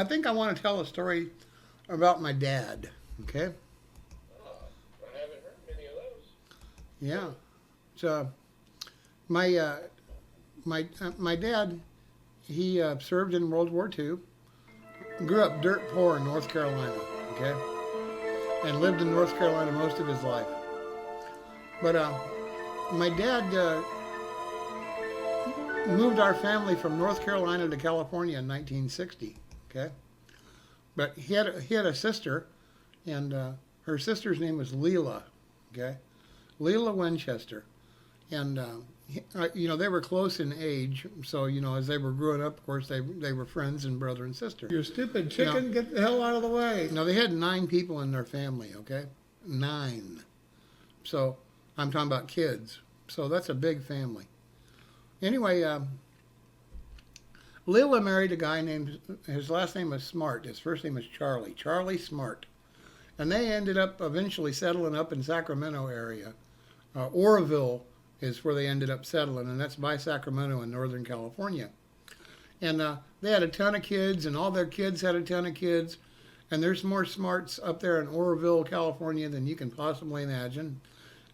I think I want to tell a story about my dad. Okay. I haven't heard many of those. Yeah. So my my dad, he served in World War II. Grew up dirt poor in North Carolina. Okay. And lived in North Carolina most of his life. But my dad moved our family from North Carolina to California in 1960. Okay. But he had a sister, and her sister's name was Leela. Okay. Leela Winchester, and they were close in age. So as they were growing up, of course they were friends and brother and sister. You stupid chicken, get the hell out of the way. They had 9 people in their family. Okay, 9. So I'm talking about kids. So that's a big family. Anyway, Leela married a guy named, his last name was Smart. His first name was Charlie. Charlie Smart. And they ended up eventually settling up in Sacramento area. Oroville is where they ended up settling, and that's by Sacramento in Northern California. And they had a ton of kids, and all their kids had a ton of kids. And there's more Smarts up there in Oroville, California than you can possibly imagine.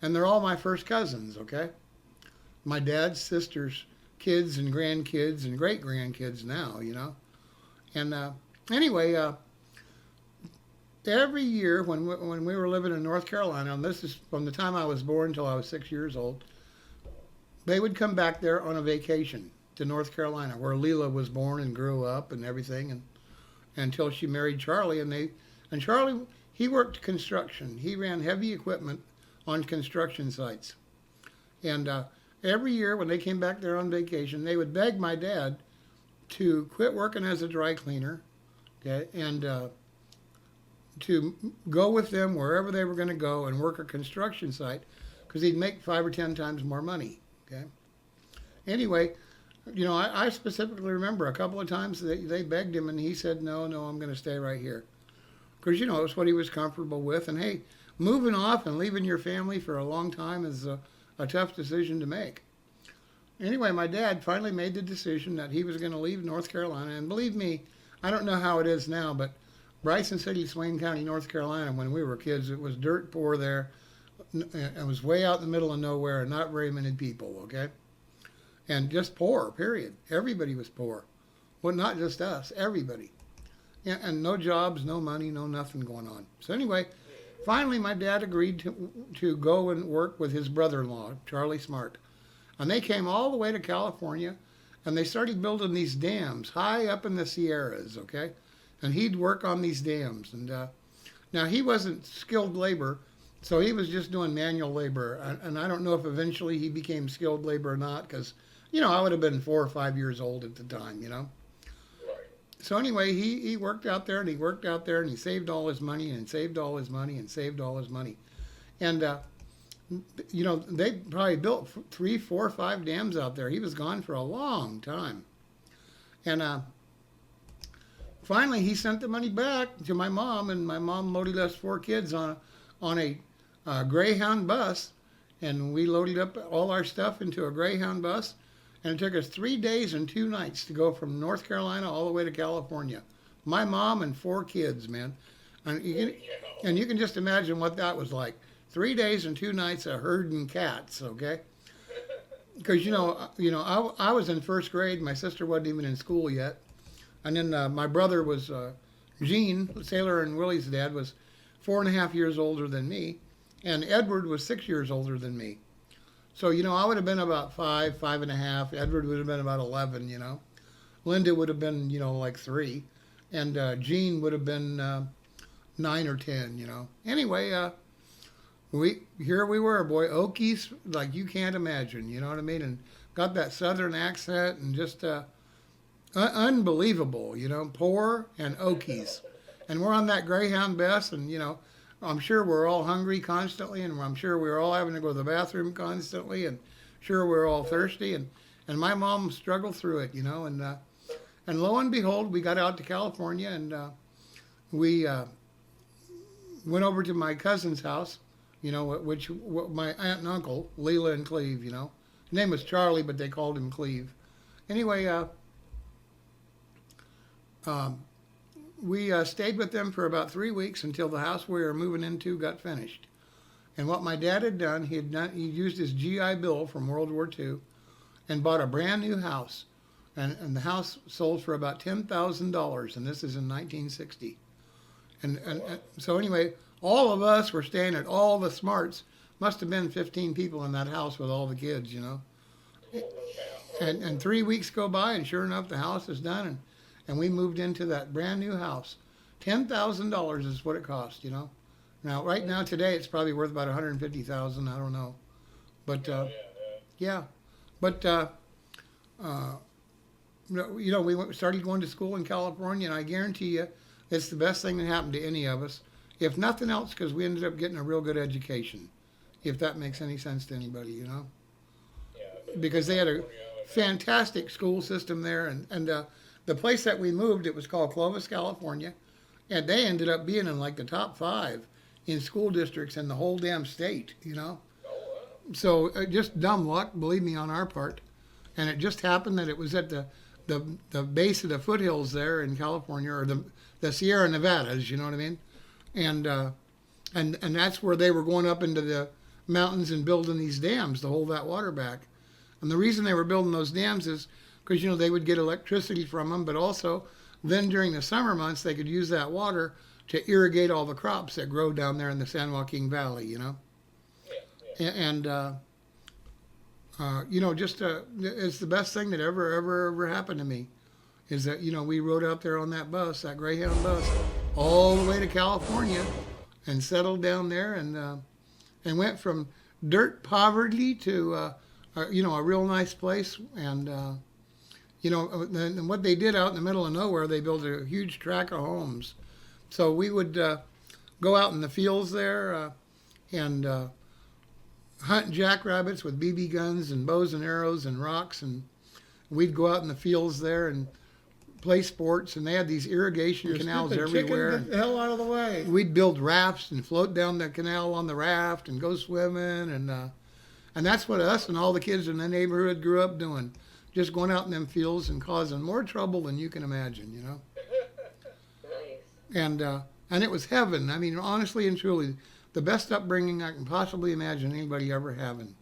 And they're all my first cousins, okay? My dad's sister's kids and grandkids and great grandkids now. And anyway, every year when we were living in North Carolina, and this is from the time I was born until I was 6 years old, they would come back there on a vacation to North Carolina, where Leela was born and grew up and everything, and until she married Charlie. And Charlie, he worked construction. He ran heavy equipment on construction sites. And every year when they came back there on vacation, they would beg my dad to quit working as a dry cleaner, okay, and to go with them wherever they were going to go and work a construction site, because he'd make 5 or 10 times more money. Okay. Anyway, I specifically remember a couple of times they begged him, and he said, no, I'm going to stay right here, because it's what he was comfortable with. And hey, moving off and leaving your family for a long time is a tough decision to make. Anyway, my dad finally made the decision that he was going to leave North Carolina. And believe me, I don't know how it is now, but Bryson City, Swain County, North Carolina, when we were kids, it was dirt poor there. It was way out in the middle of nowhere and not very many people, okay? And just poor, period. Everybody was poor. Well, not just us, everybody. And no jobs, no money, no nothing going on. So anyway, finally my dad agreed to go and work with his brother-in-law, Charlie Smart. And they came all the way to California, and they started building these dams high up in the Sierras, okay? And he'd work on these dams. And now he wasn't skilled labor, so he was just doing manual labor. And I don't know if eventually he became skilled labor or not, because, I would have been 4 or 5 years old at the time, Right. So anyway, he worked out there, and he worked out there, and he saved all his money, and saved all his money, and saved all his money. And, they probably built 3, 4, 5 dams out there. He was gone for a long time. And finally, he sent the money back to my mom, and my mom loaded us 4 kids on a Greyhound bus, and we loaded up all our stuff into a Greyhound bus, and it took us 3 days and 2 nights to go from North Carolina all the way to California. My mom and 4 kids, man. And you can just imagine what that was like. 3 days and 2 nights of herding cats, okay? Because, I was in first grade. My sister wasn't even in school yet. And then my brother was, Gene, Sailor and Willie's dad, was 4.5 years older than me. And Edward was 6 years older than me. So, I would have been about 5, 5.5. Edward would have been about 11, Linda would have been, like 3. And Gene would have been 9 or 10, Anyway, here we were, boy, Okies, like you can't imagine, you know what I mean? And got that southern accent and just unbelievable, poor and Okies. And we're on that Greyhound bus, and, I'm sure we're all hungry constantly, and I'm sure we're all having to go to the bathroom constantly, and sure we're all thirsty, and my mom struggled through it, and lo and behold, we got out to California, and we went over to my cousin's house, which my aunt and uncle, Leela and Cleve, His name was Charlie, but they called him Cleve. Anyway, we stayed with them for about 3 weeks until the house we were moving into got finished. And what my dad had done, he used his GI Bill from World War II and bought a brand new house. And the house sold for about $10,000, and this is in 1960. And so anyway, all of us were staying at all the Smarts. Must have been 15 people in that house with all the kids, you know. And 3 weeks go by, and sure enough, the house is done, and we moved into that brand new house. $10,000 is what it cost, you know. Now, right now, today, it's probably worth about 150,000. I don't know, but yeah, but you know, started going to school in California, and I guarantee you, it's the best thing that happened to any of us, if nothing else, because we ended up getting a real good education, if that makes any sense to anybody, you know. Because they had a fantastic school system there, and the place that we moved, it was called Clovis, California, and they ended up being in like the top 5 in school districts in the whole damn state, you know. So just dumb luck, believe me, on our part. And it just happened that it was at the base of the foothills there in California, or the Sierra Nevadas, you know what I mean? And that's where they were going up into the mountains and building these dams to hold that water back. And the reason they were building those dams is because, you know, they would get electricity from them, but also then during the summer months they could use that water to irrigate all the crops that grow down there in the San Joaquin Valley, you know. And you know, just it's the best thing that ever happened to me, is that, you know, we rode out there on that bus, that Greyhound bus, all the way to California, and settled down there, and went from dirt poverty to you know, a real nice place. And you know, and what they did out in the middle of nowhere, they built a huge tract of homes. So we would go out in the fields there and hunt jackrabbits with BB guns and bows and arrows and rocks, and we'd go out in the fields there and play sports. And they had these irrigation canals everywhere. Chicken, get the hell out of the way. We'd build rafts and float down the canal on the raft and go swimming, and that's what us and all the kids in the neighborhood grew up doing, just going out in them fields and causing more trouble than you can imagine, you know. Nice. And it was heaven. I mean, honestly and truly, the best upbringing I can possibly imagine anybody ever having.